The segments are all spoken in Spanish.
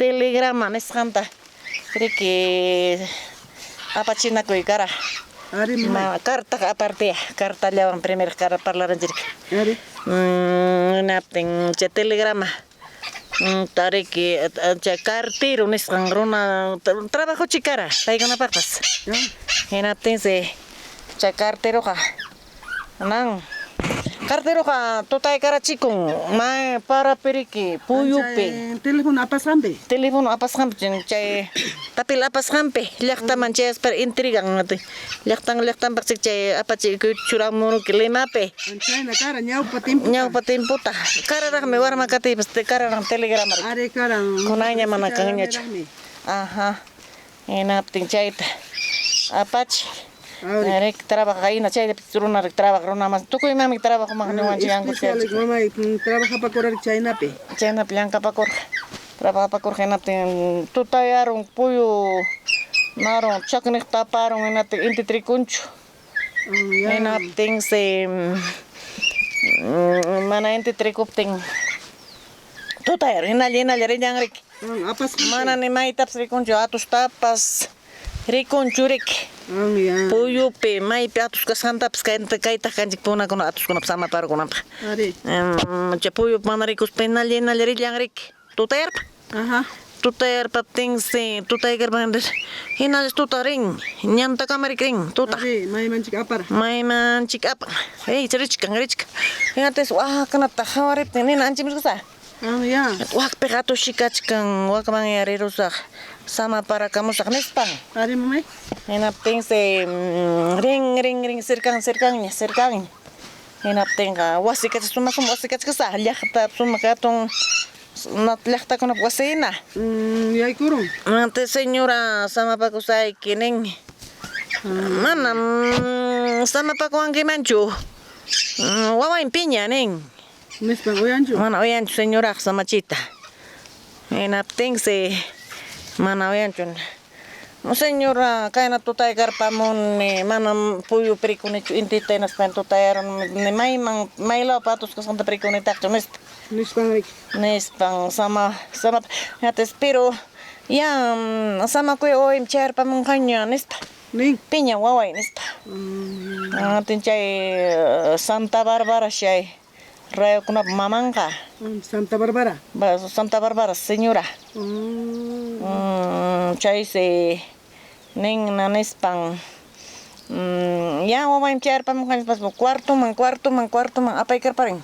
telegrama nesqanta creo apachina kuykara carta aparte carta llaman primero cara parlaran jirka napten che telegrama tare que cartero nesqan runa trabajo chicara paigana papas napten se cha cartero ka nang cartero ka totay karachikon ma para periki puyupe teléfono apas hampe chay tapil apas hampe llaqta manchayas per intrigan ngati llaqtan paksik chay apachi churamuno kilemape chayna cara ñawpa timputa kararaq me warma kati pas kararaq telegrama are cara kunayña mana kanñachu aha enaptin chayta apachi Rek trabaja ahí na chay runa rek trabaja runa mas tukuy mami trabajo más no wanchi yango mamá trabaja para correr chayna blanca pa cor trabaja pa cor genate tutayaron puyo naron chaknek taparon enate inti tricuncho enapten se mana inti tricupten tutayar enalena yang rek mana ni mai taps tricuncho atus tapas Riconchurek, puyo pe mai pe atus kasanta kaita kanjik puna kono atus kono sama par kono pa. Puyo manarikos penal yang rik. Tutayar pa. Tutayar pa tingse tutayar bandes. Hinalis tutaring nyanta kamarik ring tuta. Mai mancik apa. Hey cericka. Hingates wah kana tahawarit nin anchim kusa. Wah pegato shikachkan wah kamangari rusak. Sama para kamu sak nespan. Ari mamai. Enapten se ring serkang. Enapten ka wasikat suma kasa llaqta suma katong llaqta kuna wasina. Yay kurung. Ante señora sama pa kusay kining. Mana sama pa ko ang kimanchu. Wawain piña ning. Nespan oyanchu. Mana oyanchu señora sama chita. Enapten se mana oyanchun. No señora, kaina tutay garpamon manam puyo perikuni inti tenas pen tutayaron ne may lo patos ka santa perikuni takto Nespan sama yates pero ya sama ko oim chair pamon kanya nespa. Piña waway nespa. Tinchay Santa Bárbara shay. Rayo kuna mamangka. Santa Bárbara, señora. Chay se ning nanespan. Ya wawain chair pa mukha pas cuarto man apay karparing.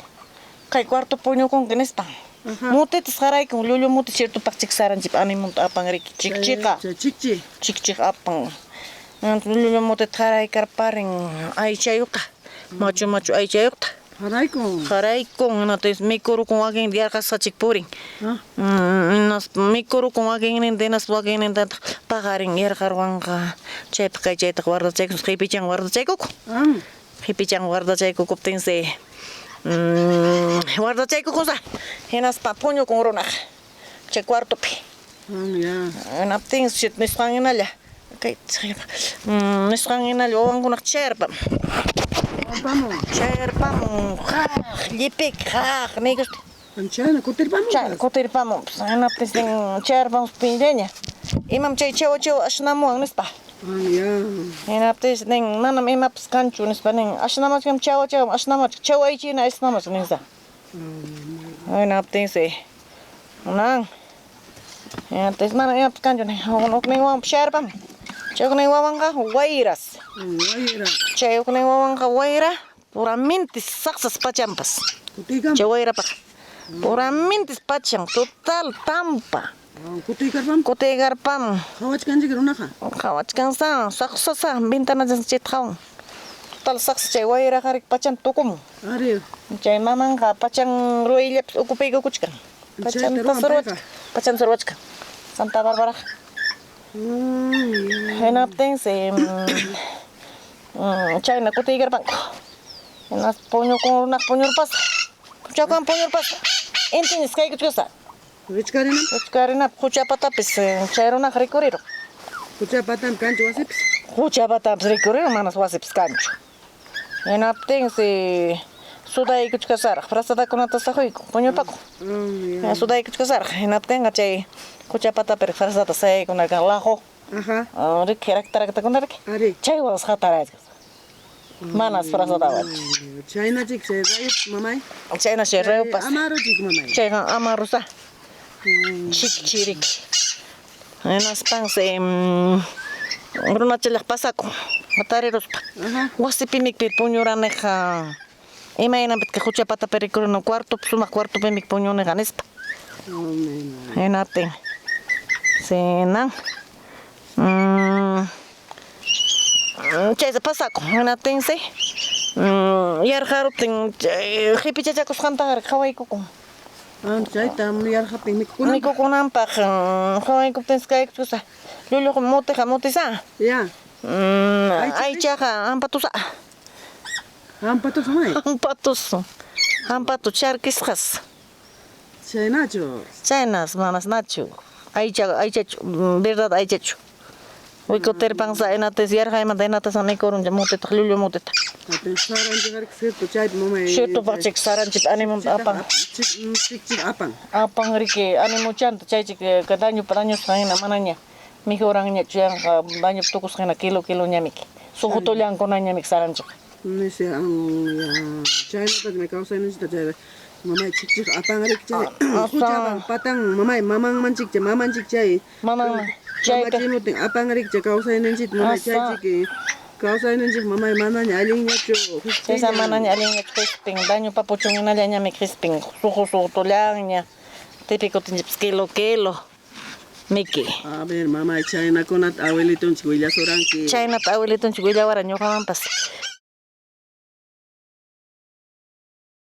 Kay cuarto puño con kinespan. Muti tsaray kung lulu muti cierto pakchik saran chip animum apang rik chik apang. Lulu muti tsaray karparing ay chayuka. Macho ay chayukta. Haray kong natis mikuru kung aging diar ka sa chikpuring. Nas mikuru kung aging nindinas waging nindan pagaring yar karwang ka chay pa kay chay tak warda chay kung hipichang warda chay kuko. Hipichang warda chay kuko ting se warda chay kuko sa hinas papunyo kung runak chay kwarto pi. Napting shit nisangin alya. Kay nisangin alya wang kunak chair pa. Chair pamo, lipik, negos. Anchana, kotir pamo. Napting sing chair pamo pinjenya. Imam chay chewo ashnamo ang nispa. Napting sing manam imap skanchu nispa ning ashnamo kam chewo ashnamo chewo ay china ashnamo ningsa. Napting se. Nang. Napting manam imap skanchu ning honok ning wam chair pamo. Chay kunay wawang ka wairas. Chay kunay wawang ka waira puramente saksas pachampas. Chay waira pa. Puramente pacham total tampa. Kutay garpam. Kawach kan sa saksa bintana jan chithaw. Total saks chay waira karik pacham tukum. Chay mamang ka pachang roilep ukupay ko kuchkan. Pacham sarwach ka. Santa Bárbara. Enapten se China kutigar bang. Enas puño con una puño pas. Kucha con puño pas. Entiendes que hay que cosa. Kuchkarina kucha pata pis chairo na recorrido. Kucha patam cancho wasips. Kucha pata recorrido manas wasips cancho. Enapten se Suday kuchkasaraq, frasadakunata saquyku, puñupaku. Suday kuchkasaraq, hinaptinqa chay kuchapatapirik frasata sayaykunarqa lajo. Ajá. Riki raktaraktakunariki. Ari. Chaywas hatarayqa. Manas frasadawan. Chayna chik chay rayup mamay. Chayna chay reupas. Amaro chik mamay. Chayqa amarusa. Chikchiriki. Hinaspansi runachallaq pasaku. Matariruspa. Ajá. Wasipimikpi puñuraniqa imaynapitqa huchapatapirik runa cuarto sumaq cuartopimik puñuniqa nispa. Hinatin. Sinan. Chaysa pasaku. Hinatinsi. Yarqaruptin hipichachakusqantaqa qhawaykukun. Chayta yarqapin mikukuna. Mikukunanpaq qhawaykuptinsi kaykuchkusa. Llulluqa mutiqa mutisa. Ya. Aychaqa ampatusa. Ampatos mamay. Ampatu charkisqas. Chaynacho. Chaynas manas nachu. Aychachu, verdad aychachu. Wikutirpansa inates yarqaymanta inates mikuruncha mutita llullu mutita. Saranchik sirtu chaypi mamay. Shirtu pachik saranchik animum apan. Chik apan. Apan riki animuchanta chaychik daño hina manaña. Mijuranña chuyanqa daño tukusqina kilo ñamiki. Suqutullankunay ñamik saranchik. Nisi chaynata me kawsayninchita chay mamay chik apanrik chay. Kuchapan patang mamay mamanmanchik chay mamanchik chay. Maman chayka. Mamachimutin apanrik chay kawsayninchit mamay chaychik. Kawsayninchik mamay manaña allinñachu. Chaysa manaña allinñachu crispin daño papuchunña ñami crispin. Suqutullanña. Tipikutinchik kilo. Miki. A ver, mamá, chaynakunata abuelitunchik willasoranki. Chaynata abuelitunchik willawaran ñuqamanpas.